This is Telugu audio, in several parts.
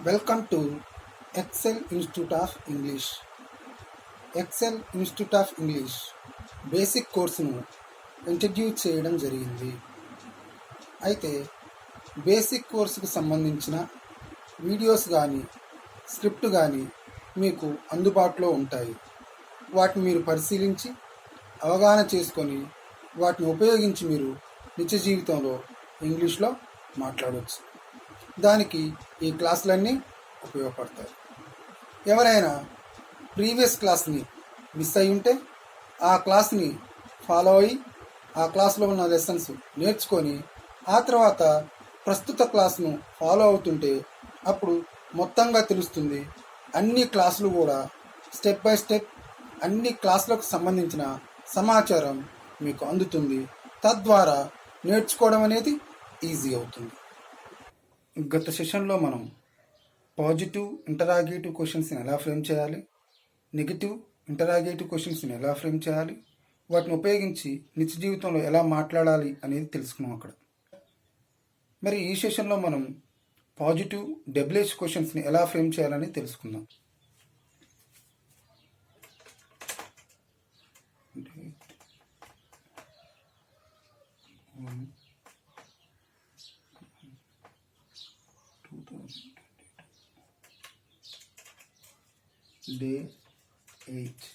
Welcome to Excel institute of English. Excel institute of English basic కోర్సును ఇంట్రడ్యూస్ చేయడం జరిగింది. అయితే బేసిక్ కోర్సుకు సంబంధించిన వీడియోస్ కానీ స్క్రిప్ట్ కానీ మీకు అందుబాటులో ఉంటాయి. వాటిని మీరు పరిశీలించి అవగాహన చేసుకొని వాటిని ఉపయోగించి మీరు నిత్య జీవితంలో ఇంగ్లీష్లో మాట్లాడవచ్చు. దానికి ఈ క్లాసులన్నీ ఉపయోగపడతాయి. ఎవరైనా ప్రీవియస్ క్లాస్ని మిస్ అయి ఉంటే ఆ క్లాస్ని ఫాలో అయ్యి ఆ క్లాస్లో ఉన్న లెసన్స్ నేర్చుకొని ఆ తర్వాత ప్రస్తుత క్లాస్ను ఫాలో అవుతుంటే అప్పుడు మొత్తంగా తెలుస్తుంది. అన్ని క్లాసులు కూడా స్టెప్ బై స్టెప్ అన్ని క్లాసులకు సంబంధించిన సమాచారం మీకు అందుతుంది. తద్వారా నేర్చుకోవడం అనేది ఈజీ అవుతుంది. గత సెషన్లో మనం పాజిటివ్ ఇంటరాగేటివ్ క్వశ్చన్స్ని ఎలా ఫ్రేమ్ చేయాలి, నెగిటివ్ ఇంటరాగేటివ్ క్వశ్చన్స్ని ఎలా ఫ్రేమ్ చేయాలి, వాటిని ఉపయోగించి నిత్య జీవితంలో ఎలా మాట్లాడాలి అనేది తెలుసుకున్నాం అక్కడ. మరి ఈ సెషన్లో మనం పాజిటివ్ డబ్ల్యూహెచ్ క్వశ్చన్స్ని ఎలా ఫ్రేమ్ చేయాలని తెలుసుకుందాం. Day 8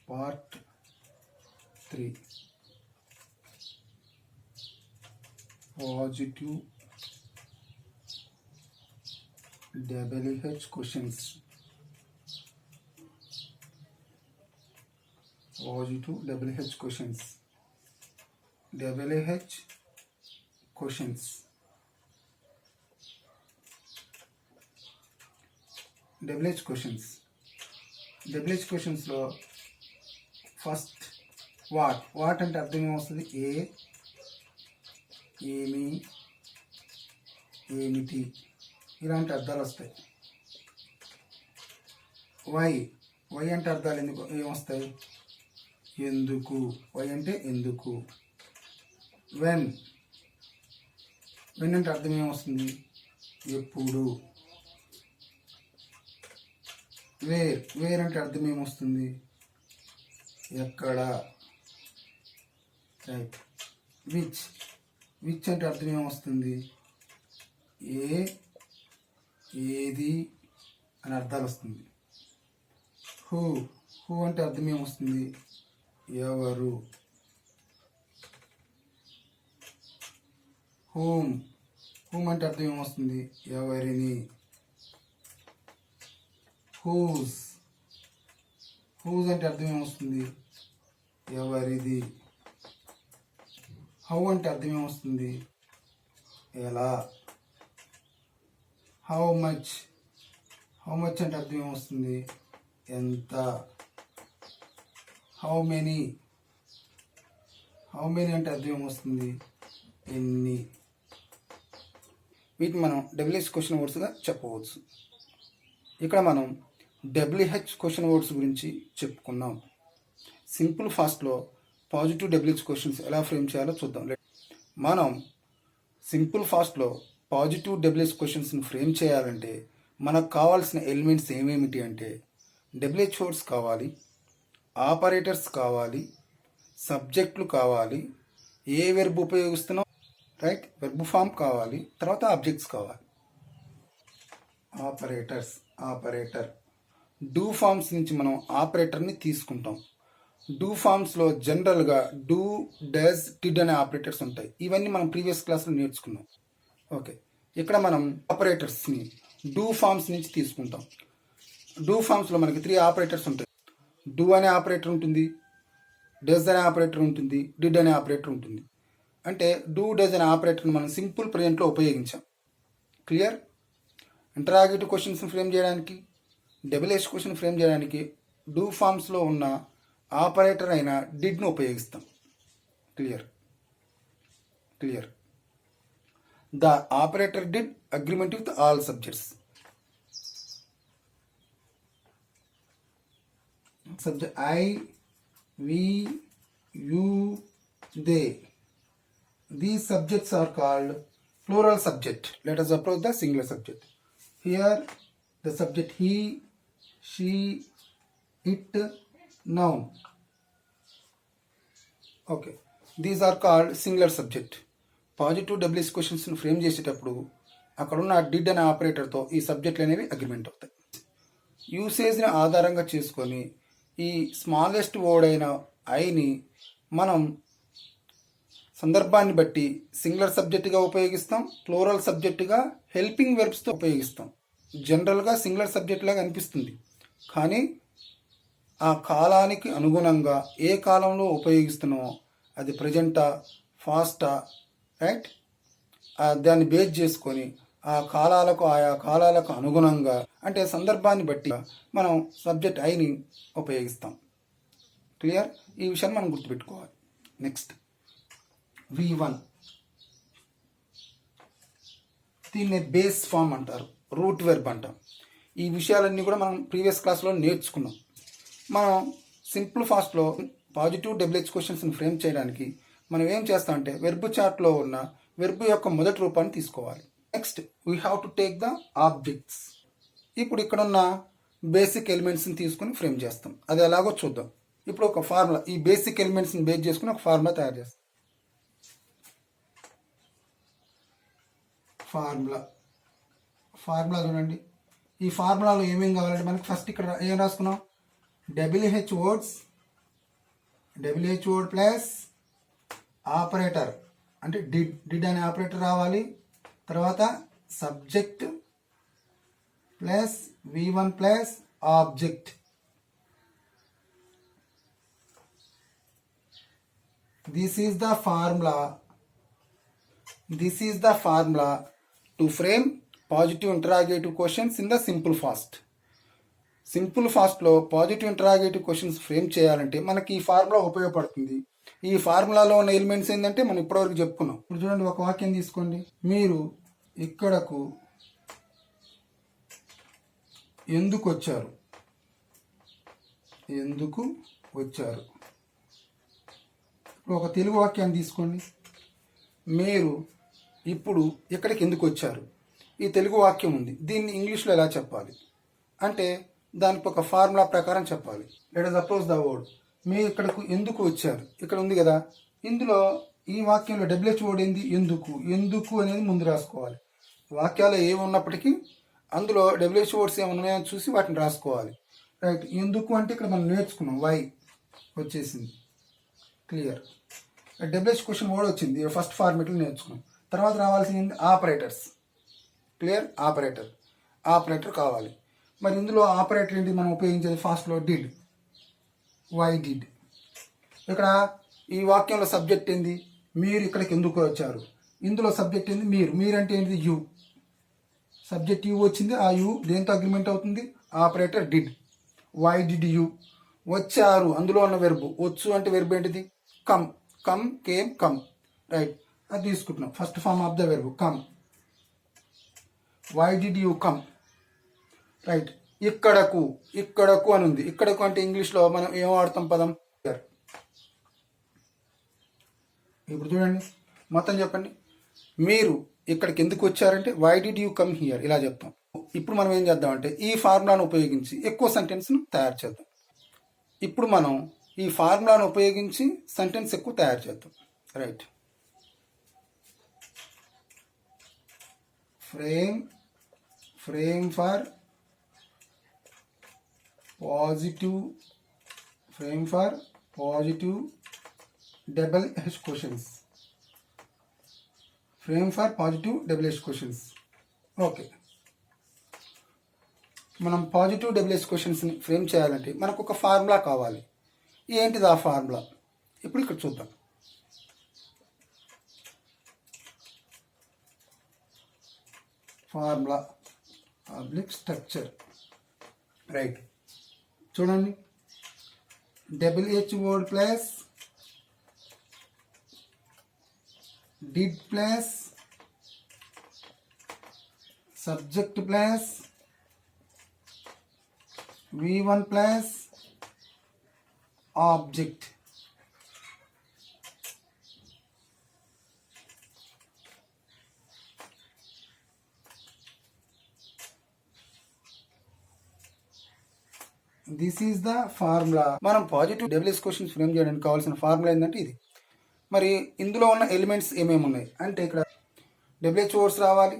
Part 3 Positive WH questions. Positive WH questions. WH questions. WH questions. WH క్వశ్చన్స్లో ఫస్ట్ వాట్ అంటే అర్థం ఏమొస్తుంది? ఏమి, ఏమిటి, ఇలాంటి అర్థాలు వస్తాయి. వై అంటే అర్థాలు ఏమొస్తాయి? ఎందుకు. వై అంటే ఎందుకు. వెన్ అంటే అర్థం ఏమొస్తుంది? ఎప్పుడు. వేర్ అంటే అర్థం ఏమొస్తుంది? ఎక్కడ. రైట్. విచ్ అంటే అర్థం ఏమొస్తుంది? ఏది అని అర్థాలు వస్తుంది. హూ అంటే అర్థం ఏమొస్తుంది? ఎవరు. హూమ్ అంటే అర్థం ఏమొస్తుంది? ఎవరిని. హూజ్ అంటే అర్థం ఏమొస్తుంది? ఎవరిది. హౌ అంటే అర్థం ఏమొస్తుంది? ఎలా. హౌ మచ్ అంటే అర్థం ఏమొస్తుంది? ఎంత. హౌ మెనీ అంటే అర్థం ఏమొస్తుంది? ఎన్ని. వీటిని మనం డబ్ల్యూహెచ్ క్వశ్చన్ వర్డ్స్గా చెప్పవచ్చు. ఇక్కడ మనం డబ్ల్యూహెచ్ క్వశ్చన్ వర్డ్స్ గురించి చెప్పుకుందాం. సింపుల్ ఫాస్ట్లో పాజిటివ్ డబ్ల్యూహెచ్ క్వశ్చన్స్ ఎలా ఫ్రేమ్ చేయాలో చూద్దాం. మనం సింపుల్ ఫాస్ట్లో పాజిటివ్ డబ్ల్యూహెచ్ క్వశ్చన్స్ని ఫ్రేమ్ చేయాలంటే మనకు కావాల్సిన ఎలిమెంట్స్ ఏమేమిటి అంటే డబ్ల్యూహెచ్ వర్డ్స్ కావాలి, ఆపరేటర్స్ కావాలి, సబ్జెక్టులు కావాలి, ఏ వెర్బ్ ఉపయోగిస్తున్నాం, రైట్, వెర్బ్ ఫామ్ కావాలి, తర్వాత ఆబ్జెక్ట్స్ కావాలి. ఆపరేటర్ డూ ఫామ్స్ నుంచి మనం ఆపరేటర్ని తీసుకుంటాం. డూ ఫామ్స్లో జనరల్గా డూ, డస్, డిడ్ అనే ఆపరేటర్స్ ఉంటాయి. ఇవన్నీ మనం ప్రీవియస్ క్లాస్లో నేర్చుకున్నాం. ఓకే, ఇక్కడ మనం ఆపరేటర్స్ని డూ ఫామ్స్ నుంచి తీసుకుంటాం. డూ ఫామ్స్లో మనకి 3 ఆపరేటర్స్ ఉంటాయి. డూ అనే ఆపరేటర్ ఉంటుంది, డస్ అనే ఆపరేటర్ ఉంటుంది, డిడ్ అనే ఆపరేటర్ ఉంటుంది. అంటే డూ, డస్ అనే ఆపరేటర్ని మనం సింపుల్ ప్రెజెంట్లో ఉపయోగించాం. క్లియర్? ఇంటరాగేటివ్ క్వశ్చన్స్ ఫ్రేమ్ చేయడానికి, డబ్ల్యూహెచ్ క్వశ్చన్ ఫ్రేమ్ చేయడానికి డూ ఫామ్స్లో ఉన్న ఆపరేటర్ అయిన డిడ్ను ఉపయోగిస్తాం. Clear. The operator did agreement with all subjects. Subject I, we, you, they. These subjects are called plural subject. Let us approach the singular subject. Here the subject he, she, it, noun. Okay, these are called singular subject. Positive WH క్వశ్చన్స్ని ఫ్రేమ్ చేసేటప్పుడు అక్కడున్న డిడ్ అనే ఆపరేటర్తో ఈ సబ్జెక్టులు అనేవి అగ్రిమెంట్ అవుతాయి. యూసేజ్ని ఆధారంగా చేసుకొని ఈ స్మాలెస్ట్ వర్డ్ అయిన ఐని మనం సందర్భాన్ని బట్టి సింగులర్ సబ్జెక్టుగా ఉపయోగిస్తాం, ప్లూరల్ సబ్జెక్టుగా హెల్పింగ్ వెర్బ్స్తో ఉపయోగిస్తాం. జనరల్గా సింగులర్ సబ్జెక్ట్ లాగా అనిపిస్తుంది, కానీ ఆ కాలానికి అనుగుణంగా ఏ కాలంలో ఉపయోగిస్తున్నామో అది ప్రజెంటా, ఫాస్టా, రైట్, దాన్ని బేస్ చేసుకొని ఆయా కాలాలకు అనుగుణంగా అంటే సందర్భాన్ని బట్టి మనం సబ్జెక్ట్ ఐని ఉపయోగిస్తాం. క్లియర్? ఈ విషయాన్ని మనం గుర్తుపెట్టుకోవాలి. నెక్స్ట్ V1, దీన్ని బేస్ ఫామ్ అంటారు, రూట్ వెర్బ్ అంటాం. ఈ విషయాలన్నీ కూడా మనం ప్రీవియస్ క్లాస్లో నేర్చుకున్నాం. మనం సింపుల్ ఫాస్ట్లో పాజిటివ్ డబ్ల్యూహెచ్ క్వశ్చన్స్ని ఫ్రేమ్ చేయడానికి మనం ఏం చేస్తామంటే వెర్బ్ చార్ట్లో ఉన్న వెర్బ్ యొక్క మొదటి రూపాన్ని తీసుకోవాలి. Next we have to take the objects. ఇప్పుడు ఇక్కడ ఉన్న బేసిక్ ఎలిమెంట్స్ని తీసుకుని ఫ్రేమ్ చేస్తాం. అది ఎలాగో చూద్దాం. ఇప్పుడు ఒక ఫార్ములా, ఈ బేసిక్ ఎలిమెంట్స్ని బేస్ చేసుకుని ఒక ఫార్ములా తయారు చేస్తాం. ఫార్ములా చూడండి. ఈ ఫార్ములాలో ఏమేం కావాలంటే మనకి ఫస్ట్ ఇక్కడ ఏం రాసుకున్నాం, డబ్ల్యూహెచ్ వర్డ్ ప్లస్ ఆపరేటర్ అంటే డిడ్ అనే ఆపరేటర్ రావాలి. తర్వాత subject plus V1 plus object. This is the formula to frame positive interrogative questions in the simple past. Simple ఫాస్ట్లో పాజిటివ్ ఇంటరాగేటివ్ క్వశ్చన్స్ ఫ్రేమ్ చేయాలంటే మనకి ఈ ఫార్ములా ఉపయోగపడుతుంది. ఈ ఫార్ములాలో ఉన్న ఎలిమెంట్స్ ఏంటంటే మనం ఇప్పటివరకు చెప్పుకున్నాం. ఇప్పుడు చూడండి, ఒక వాక్యం తీసుకోండి. మీరు ఇక్కడకు ఎందుకు వచ్చారు? ఇప్పుడు ఒక తెలుగు వాక్యాన్ని తీసుకోండి. మీరు ఇప్పుడు ఇక్కడికి ఎందుకు వచ్చారు? ఈ తెలుగు వాక్యం ఉంది, దీన్ని ఇంగ్లీష్లో ఎలా చెప్పాలి అంటే దానికి ఒక ఫార్ములా ప్రకారం చెప్పాలి. Let us approach the word. మీరు ఇక్కడకు ఎందుకు వచ్చారు? ఇక్కడ ఉంది కదా, ఇందులో ఈ వాక్యంలో డబ్ల్యూహెచ్ వర్డ్ ఏంది? ఎందుకు అనేది ముందు రాసుకోవాలి. వాక్యాలు ఏమి ఉన్నప్పటికీ అందులో డబ్ల్యూహెచ్ వర్డ్స్ ఏమన్నాయో చూసి వాటిని రాసుకోవాలి. రైట్, ఎందుకు అంటే ఇక్కడ మనం నేర్చుకున్నాం, వై వచ్చేసింది. క్లియర్? డబ్ల్యూహెచ్ క్వశ్చన్ వర్డ్ వచ్చింది, ఫస్ట్ ఫార్మేట్లో నేర్చుకున్నాం. తర్వాత రావాల్సింది ఆపరేటర్స్. క్లియర్? ఆపరేటర్ కావాలి. మరి ఇందులో ఆపరేటర్ ఏంటి మనం ఉపయోగించేది? ఫాస్ట్లో డిడ్, వై డిడ్. ఇక్కడ ఈ వాక్యంలో సబ్జెక్ట్ ఏంది? మీరు ఇక్కడికి ఎందుకు వచ్చారు. ఇందులో సబ్జెక్ట్ ఏంది? మీరు అంటే ఏంటిది? యూ. సబ్జెక్ట్ యూ వచ్చింది, ఆ యూ దేంతో అగ్రిమెంట్ అవుతుంది? Operator did. Why did you? వచ్చారు, అందులో ఉన్న వెర్బు. వచ్చు అంటే వెర్బు ఏంటిది? కమ్. కమ్. రైట్, అది తీసుకుంటున్నాం. First form of the verb come. Why did you come? Right, ఇక్కడకు అని ఉంది. ఇక్కడకు అంటే ఇంగ్లీష్లో మనం ఏం వాడతాం పదం? ఇప్పుడు చూడండి, మొత్తం చెప్పండి. మీరు ఇక్కడికి ఎందుకు వచ్చారంటే why did you come here, ఇలా చెప్తాం. ఇప్పుడు మనం ఏం చేద్దామంటే ఈ ఫార్ములాను ఉపయోగించి ఎక్కువ సెంటెన్స్ను తయారు చేద్దాం. ఇప్పుడు మనం ఈ ఫార్ములాను ఉపయోగించి సెంటెన్స్ ఎక్కువ తయారు చేద్దాం. Right, frame for positive double H questions. Okay, మనం పాజిటివ్ డబుల్ హెచ్ క్వశ్చన్స్ని ఫ్రేమ్ చేయాలంటే మనకు ఒక ఫార్ములా కావాలి. ఏంటిది ఆ ఫార్ములా? ఇప్పుడు ఇక్కడ చూద్దాం. Formula public structure. రైట్, చూడండి, WH word plus did plus subject plus V1 plus object. This is the formula. మనం పాజిటివ్ డబ్ల్యూహెచ్ క్వశ్చన్స్ ఫ్రేమ్ చేయడానికి కావాల్సిన ఫార్ములా ఏంటంటే ఇది. మరి ఇందులో ఉన్న ఎలిమెంట్స్ ఏమేమి ఉన్నాయి అంటే ఇక్కడ డబ్ల్యూహెచ్ వర్డ్స్ రావాలి,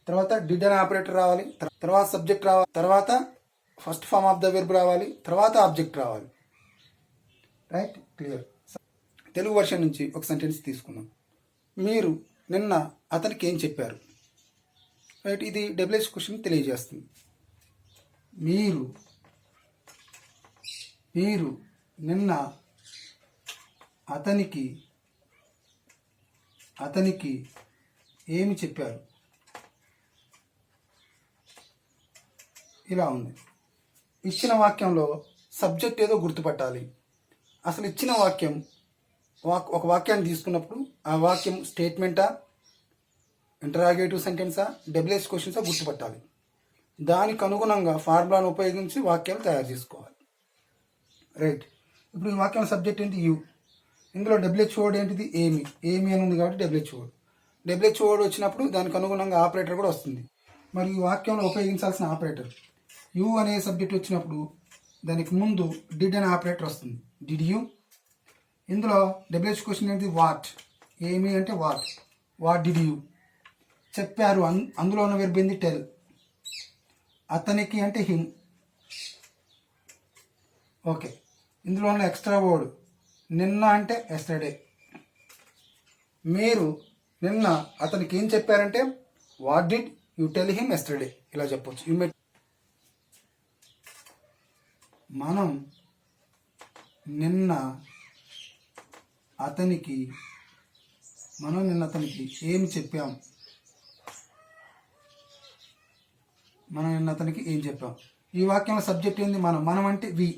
తర్వాత డిడ్ అనే ఆపరేటర్ రావాలి, తర్వాత సబ్జెక్ట్ రావాలి, తర్వాత first form of the verb రావాలి, తర్వాత ఆబ్జెక్ట్ రావాలి. Right, clear. తెలుగు వర్షన్ నుంచి ఒక సెంటెన్స్ తీసుకుందాం. మీరు నిన్న అతనికి ఏం చెప్పారు. రైట్, ఇది డబ్ల్యూహెచ్ క్వశ్చన్ తెలియజేస్తుంది. మీరు నిన్న అతనికి ఏమి చెప్పారు. ఇలా ఉంది. ఇచ్చిన వాక్యంలో సబ్జెక్ట్ ఏదో గుర్తుపట్టాలి. అసలు ఇచ్చిన వాక్యం ఒక వాక్యాన్ని తీసుకున్నప్పుడు ఆ వాక్యం స్టేట్మెంటా, ఇంటరాగేటివ్ సెంటెన్సా, డబ్ల్యూహెచ్ క్వశ్చన్సా గుర్తుపట్టాలి. దానికి అనుగుణంగా ఫార్ములాను ఉపయోగించి వాక్యాలు తయారు చేసుకోవాలి. రైట్, ఇప్పుడు ఈ వాక్యం సబ్జెక్ట్ ఏంటి యు. ఇందులో డబ్ల్యూహెచ్ వర్డ్ ఏంటిది ఏమి అని ఉంది కాబట్టి డబ్ల్యూహెచ్ వర్డ్. డబ్ల్యూహెచ్ వర్డ్ వచ్చినప్పుడు దానికి అనుగుణంగా ఆపరేటర్ కూడా వస్తుంది. మరి ఈ వాక్యంలో ఉపయోగించాల్సిన ఆపరేటర్ యు అనే సబ్జెక్ట్ వచ్చినప్పుడు దానికి ముందు డిడ్ అనే ఆపరేటర్ వస్తుంది. Did you. ఇందులో డబ్ల్యూహెచ్ క్వశ్చన్ ఏంటి వాట్. ఏమి అంటే వాట్ డిడ్ యు. చెప్పారు అందులో ఉన్న వెర్బ్ ఏంది టెల్. అతనికి అంటే హిమ్. ఓకే, ఇందులో ఉన్న ఎక్స్ట్రా వర్డ్ నిన్న అంటే ఎస్టర్డే. మీరు నిన్న అతనికి ఏం చెప్పారంటే what did you tell him yesterday. ఇలా చెప్పొచ్చు. మనం నిన్న అతనికి ఏమి చెప్పాం. ఈ వాక్యంలో సబ్జెక్ట్ ఏంది మనం అంటే వి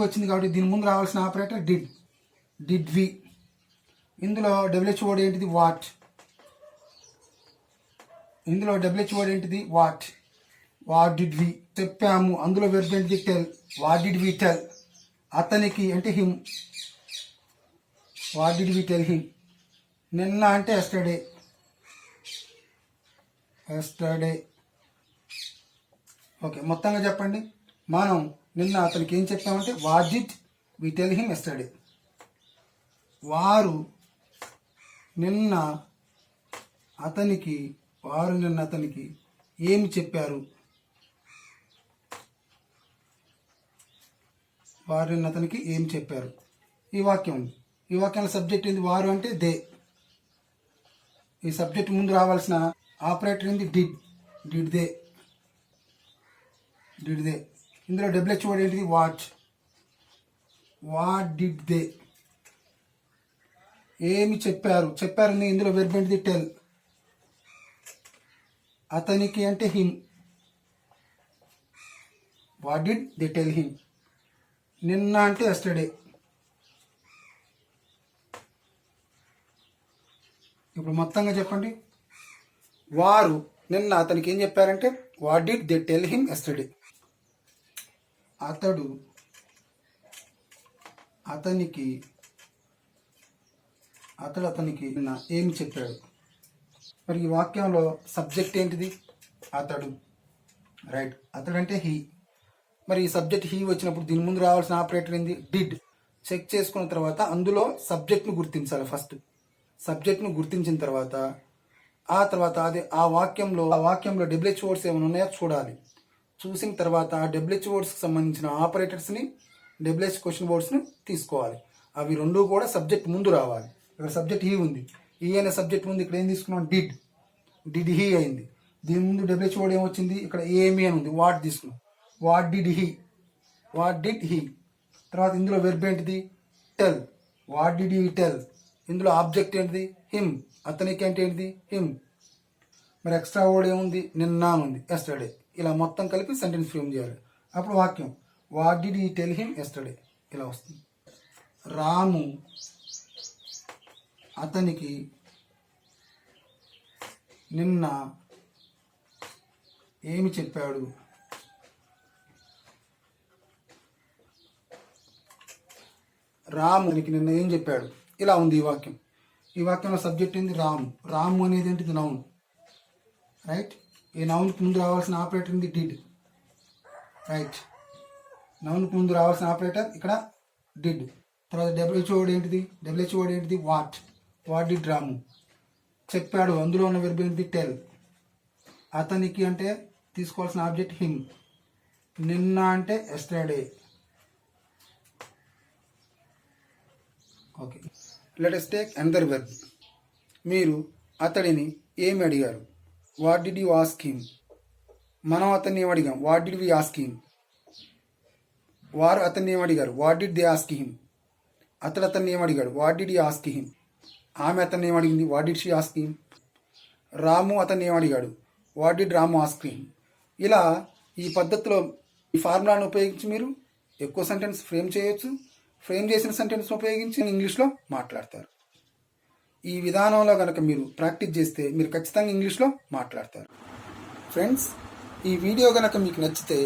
వచ్చింది కాబట్టి దీని ముందు రావాల్సిన ఆపరేటర్ డిడ్ వి. ఇందులో డబ్ల్యూహెచ్ వర్డ్ ఏంటిది వాట్. What did we. చెప్పాము అందులో వెర్బ్ ఏంటిది tell. What did we tell. అతనికి అంటే him. What did we tell him. నిన్న అంటే ఎస్టర్డే. ఓకే, మొత్తంగా చెప్పండి. మనం నిన్న అతనికి ఏం చెప్పామంటే what did we tell him yesterday. వారు నిన్న అతనికి ఏమి చెప్పారు. ఈ వాక్యం ఉంది. ఈ వాక్యంలో సబ్జెక్ట్ ఏంది వారు అంటే దే. ఈ సబ్జెక్ట్ ముందు రావాల్సిన ఆపరేటర్ ఏంది డిడ్ దే. ఇందులో డబ్ల్యూహెచ్ వర్డ్ ఏంటిది వాట్ డిడ్ దే. ఏమి చెప్పారు ఇందులో వెర్బ్ ఏంటిది టెల్. అతనికి అంటే him. What did they tell him. నిన్న అంటే ఎస్టర్డే. ఇప్పుడు మొత్తంగా చెప్పండి. వారు నిన్న అతనికి ఏం చెప్పారంటే what did they tell him yesterday. అతడు అతనికి నిన్న ఏమి చెప్పాడు. మరి ఈ వాక్యంలో సబ్జెక్ట్ ఏంటిది అతడు. రైట్, అతడు అంటే హీ. మరి ఈ సబ్జెక్ట్ హీ వచ్చినప్పుడు దీని ముందు రావాల్సిన ఆపరేటర్ ఏంది డిడ్. చెక్ చేసుకున్న తర్వాత అందులో సబ్జెక్ట్ను గుర్తించాలి. ఫస్ట్ సబ్జెక్ట్ను గుర్తించిన తర్వాత ఆ వాక్యంలో డబ్ల్యూహెచ్ వర్డ్స్ ఏమైనా ఉన్నాయో చూడాలి. చూసిన తర్వాత ఆ డబ్ల్యూహెచ్ వర్డ్స్కి సంబంధించిన ఆపరేటర్స్ని డబ్ల్యూహెచ్ క్వశ్చన్ వర్డ్స్ని తీసుకోవాలి. అవి రెండు కూడా సబ్జెక్ట్ ముందు రావాలి. ఇక్కడ సబ్జెక్ట్ హీ ఉంది. ఈ అనే సబ్జెక్ట్ ముందు ఇక్కడ ఏం తీసుకున్నాం డిడ్ హీ అయింది. దీని ముందు డబ్ల్యూహెచ్ వర్డ్ ఏమొచ్చింది ఇక్కడ ఏమి అని ఉంది. వాట్ తీసుకున్నాం. What did he. తర్వాత ఇందులో వెర్బ్ ఏంటిది tell. What did he tell. ఇందులో ఆబ్జెక్ట్ ఏంటిది హిమ్. అతనికి అంటే ఏంటిది హిమ్. మరి ఎక్స్ట్రా వర్డ్ ఏముంది నిన్న ఉంది ఎస్టర్డే. ఇలా మొత్తం కలిపి సెంటెన్స్ ఫ్రేమ్ చేయాలి. అప్పుడు వాక్యం what did he tell him yesterday ఇలా వస్తుంది. రాము అతనికి నిన్న ఏమి చెప్పాడు. రామునికి నిన్న ఏం చెప్పాడు. ఇలా ఉంది ఈ వాక్యం. ఈ వాక్యంలో సబ్జెక్ట్ ఏంది రాము అనేది ఏంటిది నౌన్. రైట్, ఈ నౌన్కి ముందు రావాల్సిన ఆపరేటర్ ఏంది డిడ్. రైట్, నౌన్కు ముందు రావాల్సిన ఆపరేటర్ ఇక్కడ డిడ్. తర్వాత డబ్ల్యూహెచ్ఓ వర్డ్ ఏంటిది వాట్ డిడ్ రాము. చెప్పాడు, అందులో ఉన్న వెర్బ్ ఏంటిది టెల్. అతనికి అంటే తీసుకోవాల్సిన ఆబ్జెక్ట్ హిమ్. నిన్న అంటే yesterday. Okay, let us take another verb. మీరు అతడిని ఏమి అడిగారు? What did you ask him. మనం అతన్ని ఏమి అడిగాం? What did we ask him. వారు అతన్ని ఏమి అడిగారు? What did they ask him. అతడు అతన్ని ఏమి అడిగాడు? What did you ask him. ఆమె అతన్ని ఏమి అడిగింది? What did she ask him. రాము అతన్ని ఏమి అడిగాడు? What did Ramu ask him. ఇలా ఈ పద్ధతిలో ఈ ఫార్ములాను ఉపయోగించి మీరు ఎక్కువ సెంటెన్స్ ఫ్రేమ్ చేయొచ్చు. ఫ్రేమ్ చేసిన సెంటెన్స్ ఉపయోగించి ఇంగ్లీష్లో మాట్లాడతారు. ఈ విధానంలో కనుక మీరు ప్రాక్టీస్ చేస్తే మీరు ఖచ్చితంగా ఇంగ్లీష్లో మాట్లాడతారు. ఫ్రెండ్స్, ఈ వీడియో కనుక మీకు నచ్చితే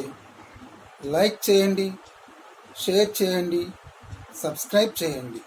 లైక్ చేయండి, షేర్ చేయండి, సబ్స్క్రైబ్ చేయండి.